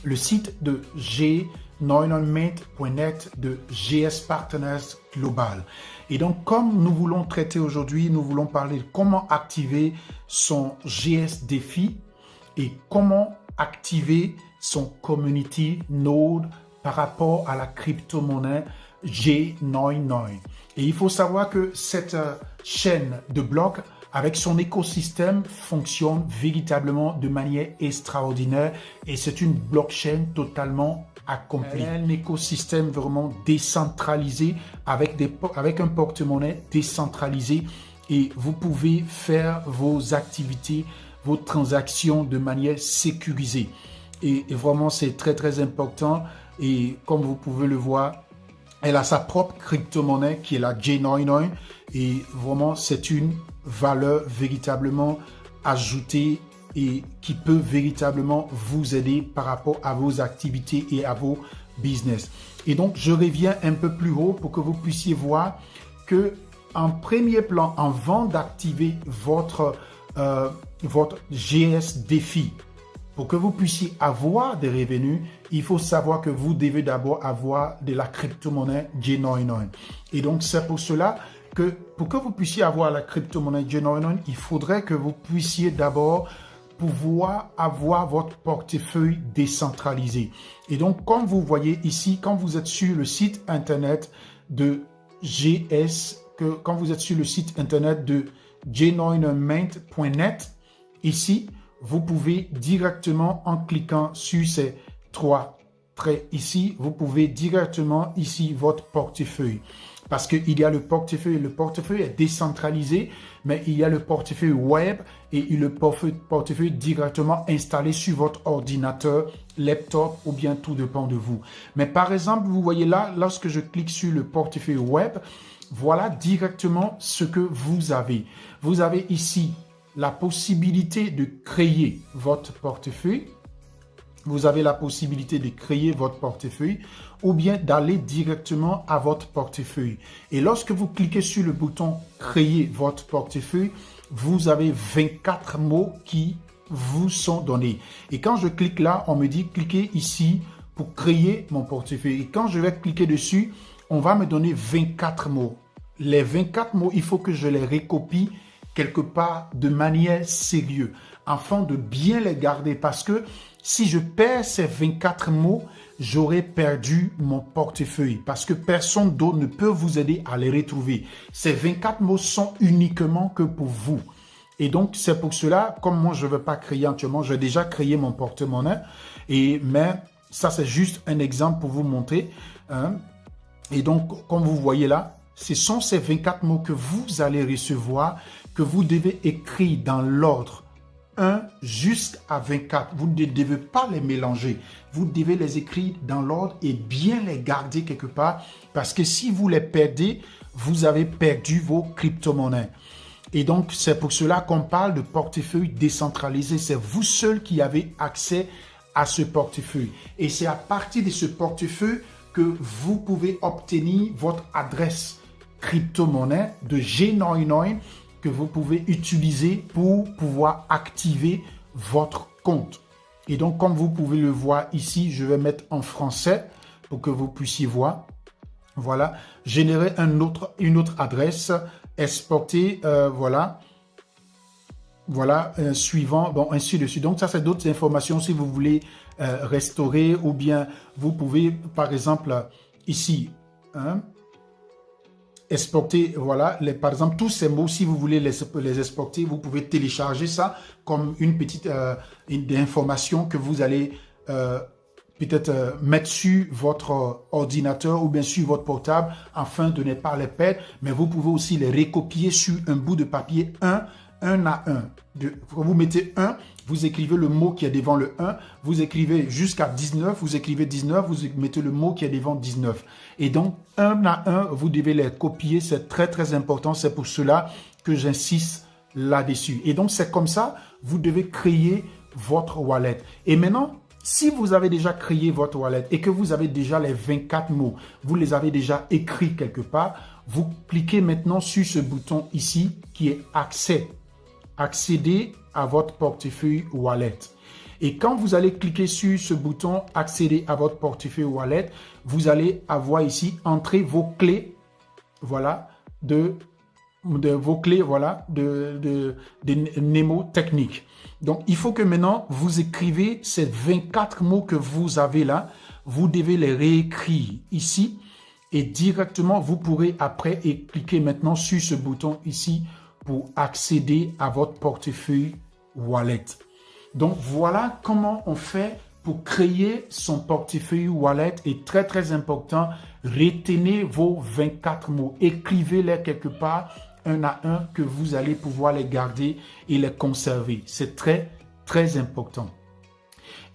le site de g99mint.net de GS Partners Global. Et donc, comme nous voulons traiter aujourd'hui, nous voulons parler de comment activer son GS Défi et comment activer son Community Node par rapport à la crypto-monnaie G99. Et il faut savoir que cette chaîne de blocs avec son écosystème fonctionne véritablement de manière extraordinaire et c'est une blockchain totalement accomplie. Un écosystème vraiment décentralisé avec un porte-monnaie décentralisé et vous pouvez faire vos activités, vos transactions de manière sécurisée. Et vraiment, c'est très, très important. Et comme vous pouvez le voir, elle a sa propre crypto-monnaie qui est la J99 et vraiment, c'est une valeur véritablement ajoutée et qui peut véritablement vous aider par rapport à vos activités et à vos business. Et donc, je reviens un peu plus haut pour que vous puissiez voir que en premier plan, avant d'activer votre GS Défi, pour que vous puissiez avoir des revenus, il faut savoir que vous devez d'abord avoir de la crypto-monnaie J99. Et donc, c'est pour cela que pour que vous puissiez avoir la crypto-monnaie J99, il faudrait que vous puissiez d'abord pouvoir avoir votre portefeuille décentralisé. Et donc, comme vous voyez ici, quand vous êtes sur le site internet de quand vous êtes sur le site internet de g99mint.net, ici, vous pouvez directement, en cliquant sur ces trois traits ici, vous pouvez directement ici votre portefeuille. Parce qu'il y a le portefeuille est décentralisé, mais il y a le portefeuille web et le portefeuille directement installé sur votre ordinateur, laptop ou bien tout dépend de vous. Mais par exemple, vous voyez là, lorsque je clique sur le portefeuille web, voilà directement ce que vous avez. Vous avez ici la possibilité de créer votre portefeuille. Vous avez la possibilité de créer votre portefeuille ou bien d'aller directement à votre portefeuille. Et lorsque vous cliquez sur le bouton « Créer votre portefeuille », vous avez 24 mots qui vous sont donnés. Et quand je clique là, on me dit « Cliquez ici pour créer mon portefeuille ». Et quand je vais cliquer dessus, on va me donner 24 mots. Les 24 mots, il faut que je les recopie quelque part de manière sérieuse, afin de bien les garder. Parce que si je perds ces 24 mots, j'aurai perdu mon portefeuille. Parce que personne d'autre ne peut vous aider à les retrouver. Ces 24 mots sont uniquement que pour vous. Et donc, c'est pour cela, comme moi, je ne veux pas créer actuellement, j'ai déjà créé mon porte-monnaie. Mais ça, c'est juste un exemple pour vous montrer. Et donc, comme vous voyez là, ce sont ces 24 mots que vous allez recevoir, que vous devez écrire dans l'ordre 1 jusqu'à 24. Vous ne devez pas les mélanger. Vous devez les écrire dans l'ordre et bien les garder quelque part parce que si vous les perdez, vous avez perdu vos crypto-monnaies. Et donc, c'est pour cela qu'on parle de portefeuille décentralisé. C'est vous seul qui avez accès à ce portefeuille. Et c'est à partir de ce portefeuille que vous pouvez obtenir votre adresse crypto-monnaie de G99 que vous pouvez utiliser pour pouvoir activer votre compte. Et donc, comme vous pouvez le voir ici, je vais mettre en français pour que vous puissiez voir. Voilà, générer une autre adresse, exporter, suivant, bon, ainsi de suite. Donc, ça, c'est d'autres informations si vous voulez restaurer ou bien vous pouvez, par exemple, ici, exporter, voilà, par exemple, tous ces mots, si vous voulez les exporter, vous pouvez télécharger ça comme une petite information que vous allez peut-être mettre sur votre ordinateur ou bien sur votre portable afin de ne pas les perdre, mais vous pouvez aussi les recopier sur un bout de papier un à un. Vous mettez 1, vous écrivez le mot qui est devant le 1, vous écrivez jusqu'à 19, vous écrivez 19, vous mettez le mot qui est devant 19. Et donc, 1 à 1, vous devez les copier, c'est très très important, c'est pour cela que j'insiste là-dessus. Et donc, c'est comme ça, vous devez créer votre wallet. Et maintenant, si vous avez déjà créé votre wallet et que vous avez déjà les 24 mots, vous les avez déjà écrits quelque part, vous cliquez maintenant sur ce bouton ici qui est accéder à votre portefeuille wallet. Et quand vous allez cliquer sur ce bouton « Accéder à votre portefeuille Wallet », vous allez avoir ici « Entrer vos clés », voilà, de vos clés, voilà, de mnémotechniques. Donc, il faut que maintenant, vous écrivez ces 24 mots que vous avez là. Vous devez les réécrire ici. Et directement, vous pourrez après cliquer maintenant sur ce bouton ici pour accéder à votre portefeuille Wallet. Donc, voilà comment on fait pour créer son portefeuille Wallet. Et très, très important, retenez vos 24 mots. Écrivez-les quelque part, un à un, que vous allez pouvoir les garder et les conserver. C'est très, très important.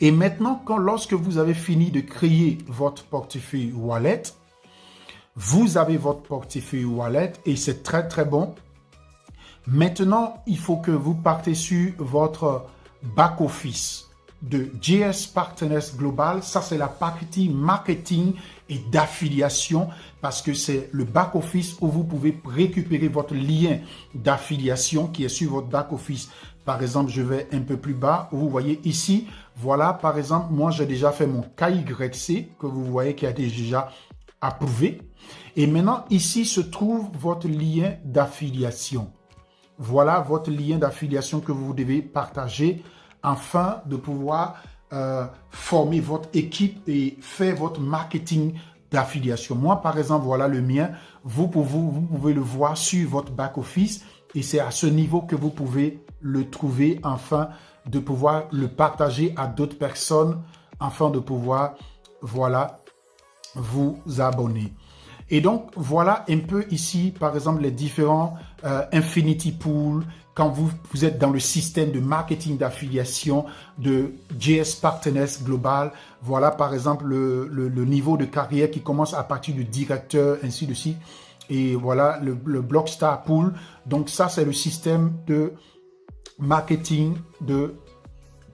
Et maintenant, lorsque vous avez fini de créer votre portefeuille Wallet, vous avez votre portefeuille Wallet et c'est très, très bon. Maintenant, il faut que vous partez sur votre back-office de JS Partners Global. Ça, c'est la partie marketing et d'affiliation parce que c'est le back-office où vous pouvez récupérer votre lien d'affiliation qui est sur votre back-office. Par exemple, je vais un peu plus bas où vous voyez ici, voilà, par exemple, moi, j'ai déjà fait mon KYC que vous voyez qui a été déjà approuvé. Et maintenant, ici se trouve votre lien d'affiliation. Voilà votre lien d'affiliation que vous devez partager afin de pouvoir former votre équipe et faire votre marketing d'affiliation. Moi, par exemple, voilà le mien. Vous pouvez le voir sur votre back-office et c'est à ce niveau que vous pouvez le trouver afin de pouvoir le partager à d'autres personnes afin de pouvoir, voilà, vous abonner. Et donc, voilà un peu ici, par exemple, les différents Infinity Pool, quand vous êtes dans le système de marketing d'affiliation de JS Partners Global. Voilà, par exemple, le niveau de carrière qui commence à partir du directeur, ainsi de suite. Et voilà, le Blockstar Pool. Donc, ça, c'est le système de marketing de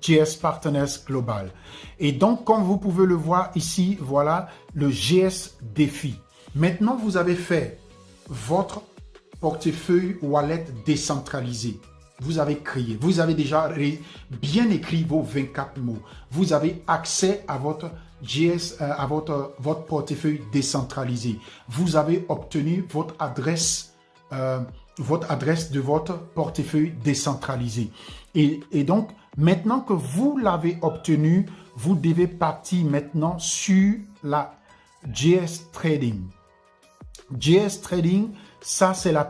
JS Partners Global. Et donc, comme vous pouvez le voir ici, voilà le JS Défi. Maintenant, vous avez fait votre portefeuille Wallet décentralisé. Vous avez créé, vous avez déjà bien écrit vos 24 mots. Vous avez accès à votre JS, à votre portefeuille décentralisé. Vous avez obtenu votre adresse de votre portefeuille décentralisé. Et donc, maintenant que vous l'avez obtenu, vous devez partir maintenant sur la JS Trading. JS Trading, ça c'est la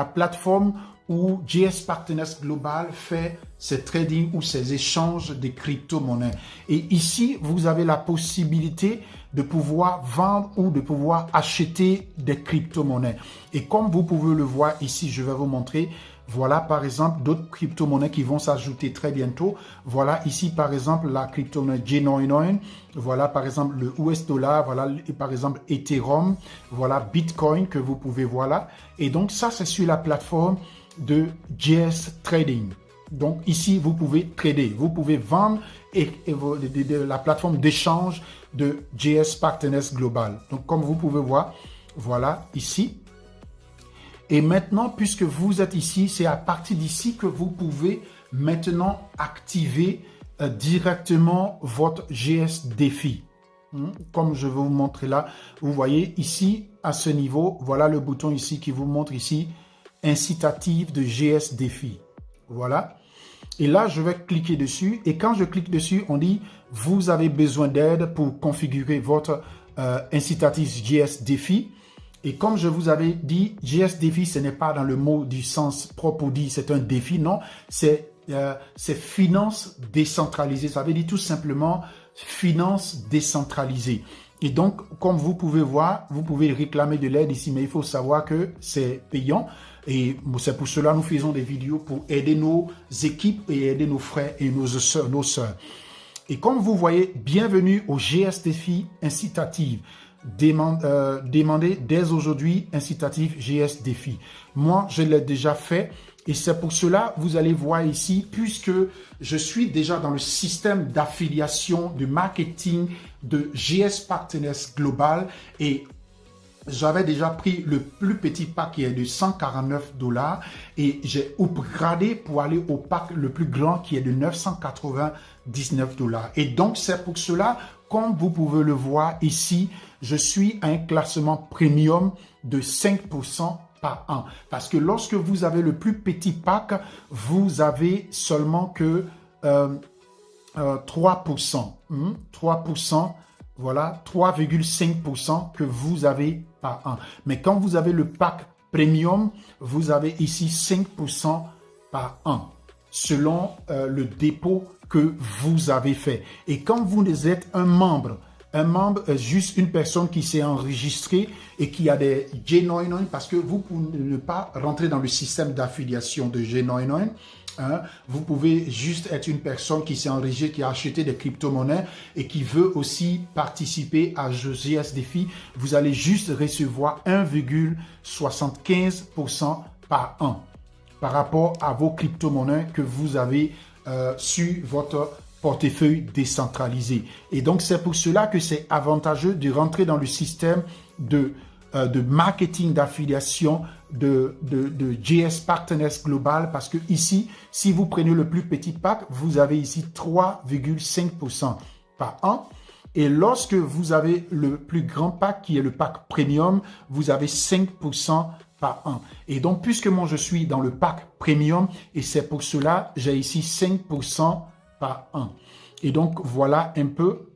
plateforme où JS Partners Global fait ses trading ou ses échanges de crypto-monnaies. Et ici, vous avez la possibilité de pouvoir vendre ou de pouvoir acheter des crypto-monnaies. Et comme vous pouvez le voir ici, je vais vous montrer. Voilà, par exemple, d'autres crypto-monnaies qui vont s'ajouter très bientôt. Voilà, ici, par exemple, la crypto-monnaie J99. Voilà, par exemple, le US dollar. Voilà, et par exemple, Ethereum. Voilà, Bitcoin que vous pouvez voir là. Et donc, ça, c'est sur la plateforme de JS Trading. Donc, ici, vous pouvez trader. Vous pouvez vendre la plateforme d'échange de JS Partners Global. Donc, comme vous pouvez voir, voilà, ici. Et maintenant, puisque vous êtes ici, c'est à partir d'ici que vous pouvez maintenant activer directement votre JS Défi. Comme je vais vous montrer là, vous voyez ici, à ce niveau, voilà le bouton ici qui vous montre ici, incitatif de JS Défi. Voilà. Et là, je vais cliquer dessus. Et quand je clique dessus, on dit, vous avez besoin d'aide pour configurer votre incitatif JS Défi. Et comme je vous avais dit, JS Défi, ce n'est pas dans le mot du sens propre dit, c'est un défi, non. C'est finance décentralisée. Ça veut dire tout simplement finance décentralisée. Et donc, comme vous pouvez voir, vous pouvez réclamer de l'aide ici, mais il faut savoir que c'est payant. Et c'est pour cela que nous faisons des vidéos pour aider nos équipes et aider nos frères et nos sœurs. Et comme vous voyez, bienvenue au JS Défi incitatif. Demandez dès aujourd'hui incitatif JS Défi. Moi, je l'ai déjà fait et c'est pour cela, vous allez voir ici, puisque je suis déjà dans le système d'affiliation, de marketing de JS Partners Global et j'avais déjà pris le plus petit pack qui est de 149 $ et j'ai upgradé pour aller au pack le plus grand qui est de 999 $. Et donc, c'est pour cela, comme vous pouvez le voir ici, je suis à un classement premium de 5% par an. Parce que lorsque vous avez le plus petit pack, vous avez seulement que 3%. 3%. Voilà, 3,5% que vous avez par an. Mais quand vous avez le pack premium, vous avez ici 5% par an, selon le dépôt que vous avez fait. Et quand vous êtes un membre est juste une personne qui s'est enregistrée et qui a des J99, parce que vous pouvez ne pas rentrer dans le système d'affiliation de J99. Hein, vous pouvez juste être une personne qui s'est enregistrée, qui a acheté des crypto-monnaies et qui veut aussi participer à GS Défi. Vous allez juste recevoir 1,75% par an par rapport à vos crypto-monnaies que vous avez sur votre portefeuille décentralisé. Et donc, c'est pour cela que c'est avantageux de rentrer dans le système de marketing d'affiliation de JS Partners Global, parce que ici, si vous prenez le plus petit pack, vous avez ici 3,5% par an. Et lorsque vous avez le plus grand pack, qui est le pack premium, vous avez 5% par an. Et donc, puisque moi, je suis dans le pack premium, et c'est pour cela, j'ai ici 5% par an. Et donc, voilà un peu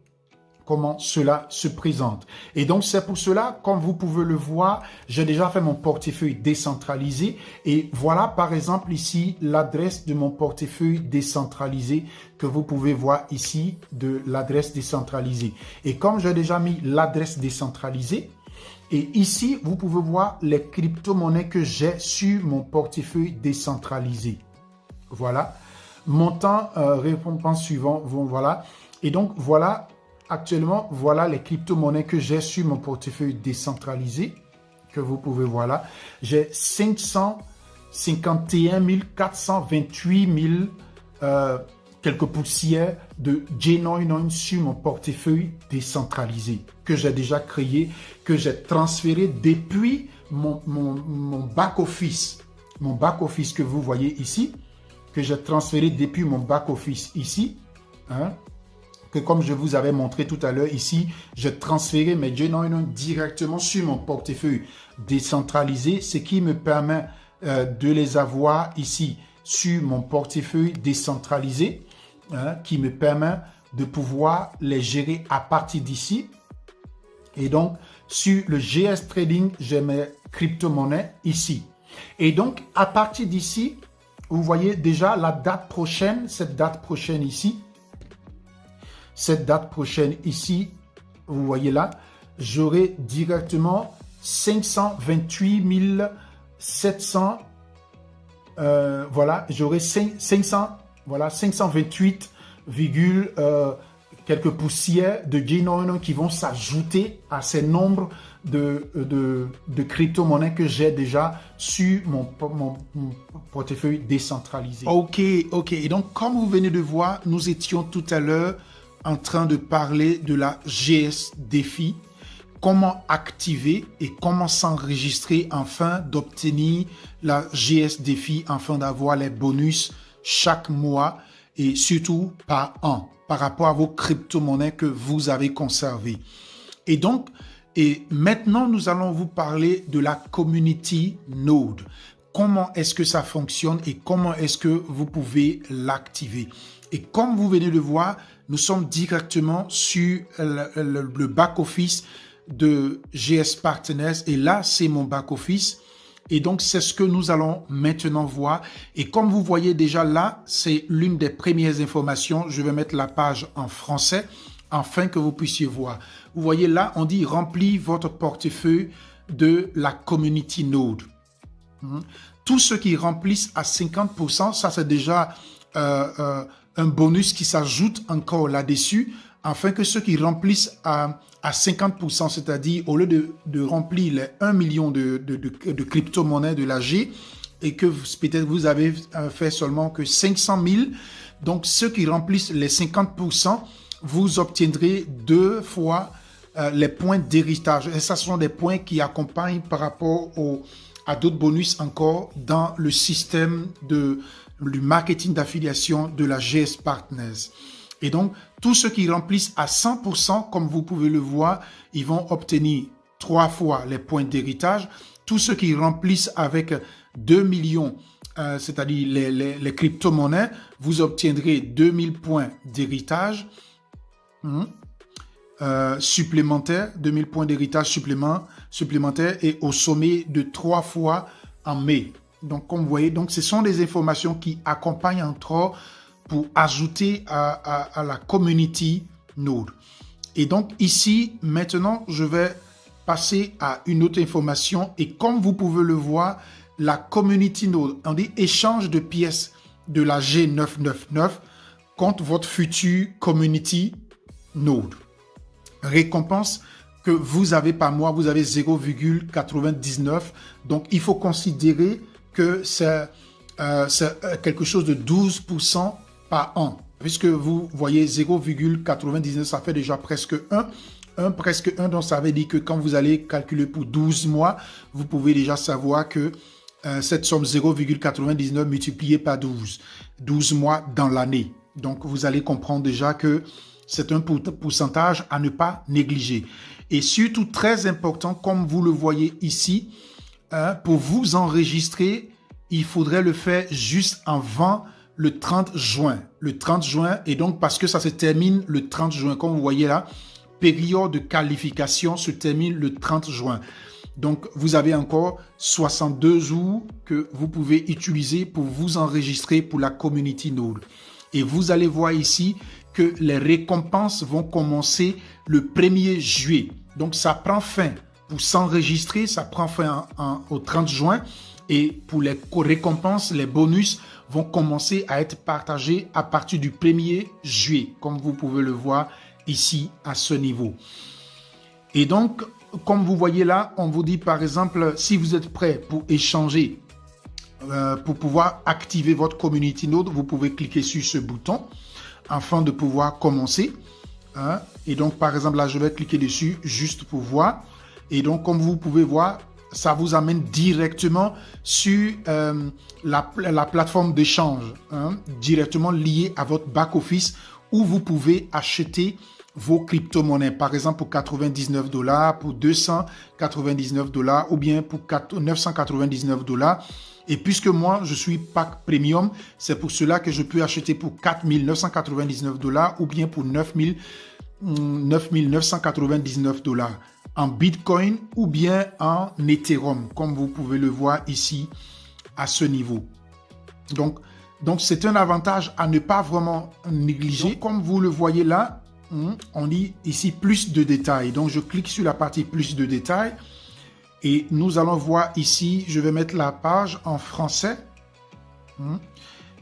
comment cela se présente. Et donc, c'est pour cela, comme vous pouvez le voir, j'ai déjà fait mon portefeuille décentralisé. Et voilà, par exemple, ici, l'adresse de mon portefeuille décentralisé que vous pouvez voir ici, de l'adresse décentralisée. Et comme j'ai déjà mis l'adresse décentralisée, et ici, vous pouvez voir les crypto-monnaies que j'ai sur mon portefeuille décentralisé. Voilà. Montant, récompense suivant, voilà. Et donc, voilà. Actuellement, voilà les crypto-monnaies que j'ai sur mon portefeuille décentralisé, que vous pouvez voir là. J'ai 551 428 quelques poussières de J99 sur mon portefeuille décentralisé, que j'ai déjà créé, que j'ai transféré depuis mon back-office. Mon back-office que vous voyez ici, que j'ai transféré depuis mon back-office ici, hein, que comme je vous avais montré tout à l'heure ici, j'ai transféré mes J99 directement sur mon portefeuille décentralisé, ce qui me permet de les avoir ici sur mon portefeuille décentralisé, hein, qui me permet de pouvoir les gérer à partir d'ici. Et donc, sur le GS Trading, j'ai mes crypto-monnaies ici. Et donc, à partir d'ici, vous voyez déjà la date prochaine, cette date prochaine ici, vous voyez là, j'aurai directement 528 700, voilà, j'aurai 528, quelques poussières de J99 qui vont s'ajouter à ces nombres de crypto-monnaies que j'ai déjà sur mon portefeuille décentralisé. Ok. Et donc, comme vous venez de voir, nous étions tout à l'heure en train de parler de la GS Défi, comment activer et comment s'enregistrer afin d'obtenir la GS Défi, afin d'avoir les bonus chaque mois et surtout par an, par rapport à vos crypto-monnaies que vous avez conservées. Et donc, maintenant, nous allons vous parler de la Community Node. Comment est-ce que ça fonctionne et comment est-ce que vous pouvez l'activer? Et comme vous venez de voir, nous sommes directement sur le back-office de GS Partners. Et là, c'est mon back-office. Et donc, c'est ce que nous allons maintenant voir. Et comme vous voyez déjà là, c'est l'une des premières informations. Je vais mettre la page en français afin que vous puissiez voir. Vous voyez là, on dit « Remplis votre portefeuille de la Community Node ». Tous ceux qui remplissent à 50%, ça c'est déjà un bonus qui s'ajoute encore là-dessus, afin que ceux qui remplissent à 50%, c'est-à-dire au lieu de remplir les 1 million de crypto-monnaies de la G, et que peut-être vous avez fait seulement que 500 000, donc ceux qui remplissent les 50%, vous obtiendrez 2 fois les points d'héritage. Et ça, ce sont des points qui accompagnent par rapport à d'autres bonus encore dans le système du marketing d'affiliation de la GS Partners. Et donc, tous ceux qui remplissent à 100%, comme vous pouvez le voir, ils vont obtenir 3 fois les points d'héritage. Tous ceux qui remplissent avec 2 millions, c'est-à-dire les crypto-monnaies, vous obtiendrez 2000 points d'héritage supplémentaires, 2000 points d'héritage supplémentaires et au sommet de 3 fois en mai. Donc, comme vous voyez, donc, ce sont des informations qui accompagnent entre autres pour ajouter à la community node. Et donc ici, maintenant, je vais passer à une autre information. Et comme vous pouvez le voir, la community node, on dit échange de pièces de la G999 contre votre futur community node. Récompense que vous avez par mois, vous avez 0,99. Donc, il faut considérer que c'est quelque chose de 12% par an. Puisque vous voyez 0,99, ça fait déjà presque 1. Presque 1, donc ça veut dire que quand vous allez calculer pour 12 mois, vous pouvez déjà savoir que cette somme 0,99 multipliée par 12 mois dans l'année. Donc, vous allez comprendre déjà que c'est un pourcentage à ne pas négliger. Et surtout, très important, comme vous le voyez ici, pour vous enregistrer, il faudrait le faire juste avant le 30 juin. Le 30 juin, et donc parce que ça se termine le 30 juin. Comme vous voyez là, période de qualification se termine le 30 juin. Donc, vous avez encore 62 jours que vous pouvez utiliser pour vous enregistrer pour la Community Node. Et vous allez voir ici que les récompenses vont commencer le 1er juillet. Donc, ça prend fin. Pour s'enregistrer, ça prend fin au 30 juin. Et pour les récompenses, les bonus vont commencer à être partagés à partir du 1er juillet, comme vous pouvez le voir ici à ce niveau. Et donc, comme vous voyez là, on vous dit par exemple, si vous êtes prêt pour échanger, pour pouvoir activer votre Community Node, vous pouvez cliquer sur ce bouton afin de pouvoir commencer. Et donc, par exemple, là, je vais cliquer dessus juste pour voir. Et donc, comme vous pouvez voir, ça vous amène directement sur la plateforme d'échange, directement liée à votre back-office où vous pouvez acheter vos crypto-monnaies. Par exemple, pour $99, pour $299 ou bien pour $999. Et puisque moi, je suis pack premium, c'est pour cela que je peux acheter pour $4 999 ou bien pour $9 999 en Bitcoin ou bien en Ethereum, comme vous pouvez le voir ici à ce niveau. Donc c'est un avantage à ne pas vraiment négliger. Donc, comme vous le voyez là, on dit ici plus de détails. Donc, je clique sur la partie plus de détails et nous allons voir ici, je vais mettre la page en français.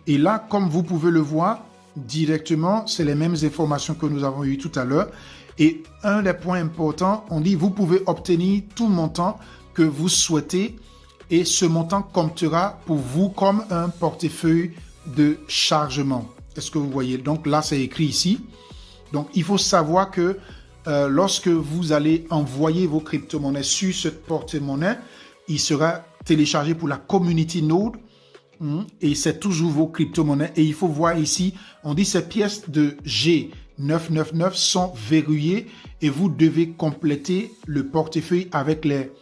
Et là, comme vous pouvez le voir, directement, c'est les mêmes informations que nous avons eues tout à l'heure. Et un des points importants, on dit vous pouvez obtenir tout montant que vous souhaitez et ce montant comptera pour vous comme un portefeuille de chargement. Est-ce que vous voyez? Donc là, c'est écrit ici. Donc, il faut savoir que lorsque vous allez envoyer vos crypto-monnaies sur cette porte-monnaie, il sera téléchargé pour la Community Node. Et c'est toujours vos crypto-monnaies. Et il faut voir ici, on dit ces pièces de G999 sont verrouillées et vous devez compléter le portefeuille avec les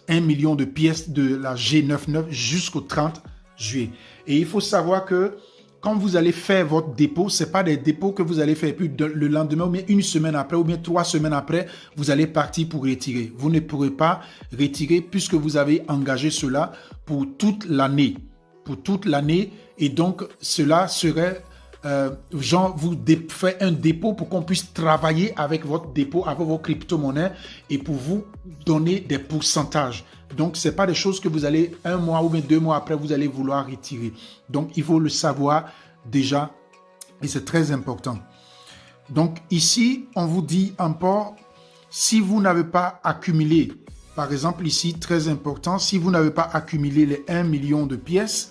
1 million de pièces de la G99 jusqu'au 30 juillet. Et il faut savoir que quand vous allez faire votre dépôt, ce n'est pas des dépôts que vous allez faire puis le lendemain ou bien une semaine après ou bien 3 semaines après, vous allez partir pour retirer. Vous ne pourrez pas retirer puisque vous avez engagé cela pour toute l'année. Pour toute l'année et donc cela serait genre vous faites un dépôt pour qu'on puisse travailler avec votre dépôt, avec vos crypto-monnaies et pour vous donner des pourcentages. Donc c'est pas des choses que vous allez 1 mois ou bien 2 mois après vous allez vouloir retirer. Donc il faut le savoir déjà et c'est très important. Donc ici on vous dit encore si vous n'avez pas accumulé. Par exemple, ici, très important, si vous n'avez pas accumulé les 1 million de pièces,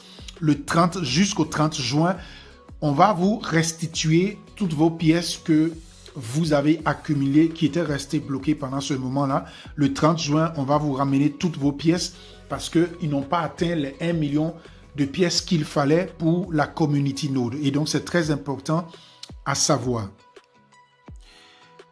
jusqu'au 30 juin, on va vous restituer toutes vos pièces que vous avez accumulé, qui étaient restés bloqués pendant ce moment-là. Le 30 juin, on va vous ramener toutes vos pièces parce qu'ils n'ont pas atteint les 1 million de pièces qu'il fallait pour la Community Node. Et donc, c'est très important à savoir.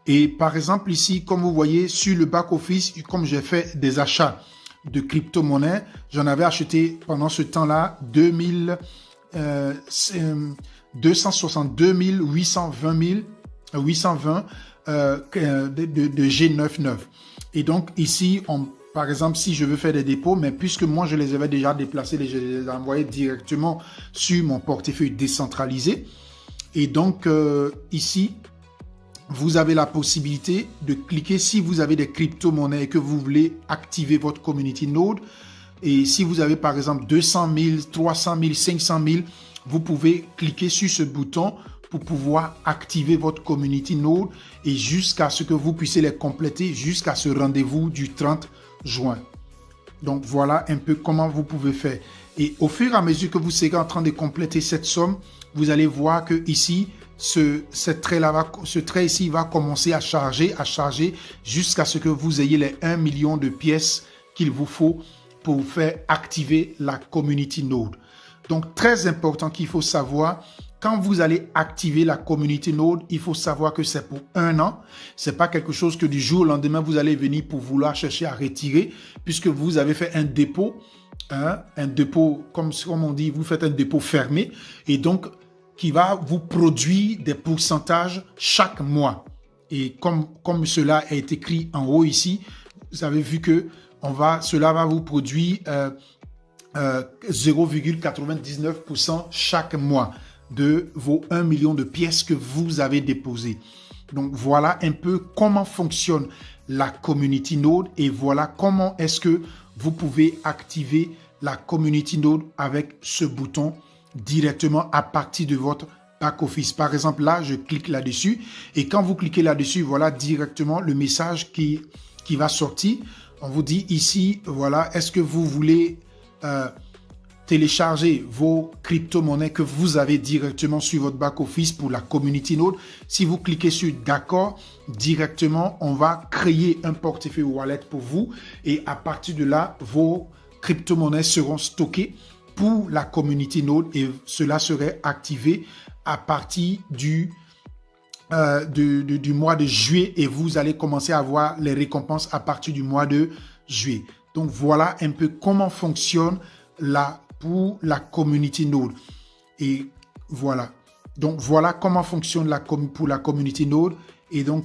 Et par exemple, ici, comme vous voyez, sur le back-office, comme j'ai fait des achats de crypto-monnaies, j'en avais acheté pendant ce temps-là 262 820 de G99. Et donc ici, par exemple, si je veux faire des dépôts, mais puisque moi je les avais déjà déplacés, je les ai envoyés directement sur mon portefeuille décentralisé. Et donc ici, vous avez la possibilité de cliquer si vous avez des crypto-monnaies et que vous voulez activer votre Community Node. Et si vous avez par exemple 200 000, 300 000, 500 000, vous pouvez cliquer sur ce bouton pour pouvoir activer votre Community Node et jusqu'à ce que vous puissiez les compléter jusqu'à ce rendez-vous du 30 juin. Donc voilà un peu comment vous pouvez faire. Et au fur et à mesure que vous serez en train de compléter cette somme, vous allez voir que ici, ce trait ici va commencer à charger jusqu'à ce que vous ayez les 1 million de pièces qu'il vous faut pour faire activer la Community Node. Donc, très important qu'il faut savoir, quand vous allez activer la Community Node, il faut savoir que c'est pour 1 an. C'est pas quelque chose que du jour au lendemain, vous allez venir pour vouloir chercher à retirer, puisque vous avez fait un dépôt, un dépôt, comme on dit, vous faites un dépôt fermé, et donc, qui va vous produire des pourcentages chaque mois. Et comme cela est écrit en haut ici, vous avez vu que cela va vous produire 0,99% chaque mois de vos 1 million de pièces que vous avez déposées. Donc voilà un peu comment fonctionne la Community Node et voilà comment est-ce que vous pouvez activer la Community Node avec ce bouton directement à partir de votre back-office. Par exemple, là, je clique là-dessus et quand vous cliquez là-dessus, voilà directement le message qui va sortir. On vous dit ici, voilà, est-ce que vous voulez télécharger vos crypto-monnaies que vous avez directement sur votre back-office pour la Community Node. Si vous cliquez sur d'accord, directement, on va créer un portefeuille wallet pour vous et à partir de là, vos crypto-monnaies seront stockées pour la Community Node et cela serait activé à partir du mois de juillet et vous allez commencer à avoir les récompenses à partir du mois de juillet. Donc voilà un peu comment fonctionne pour la Community Node. Et voilà. Donc voilà comment fonctionne pour la Community Node. Et donc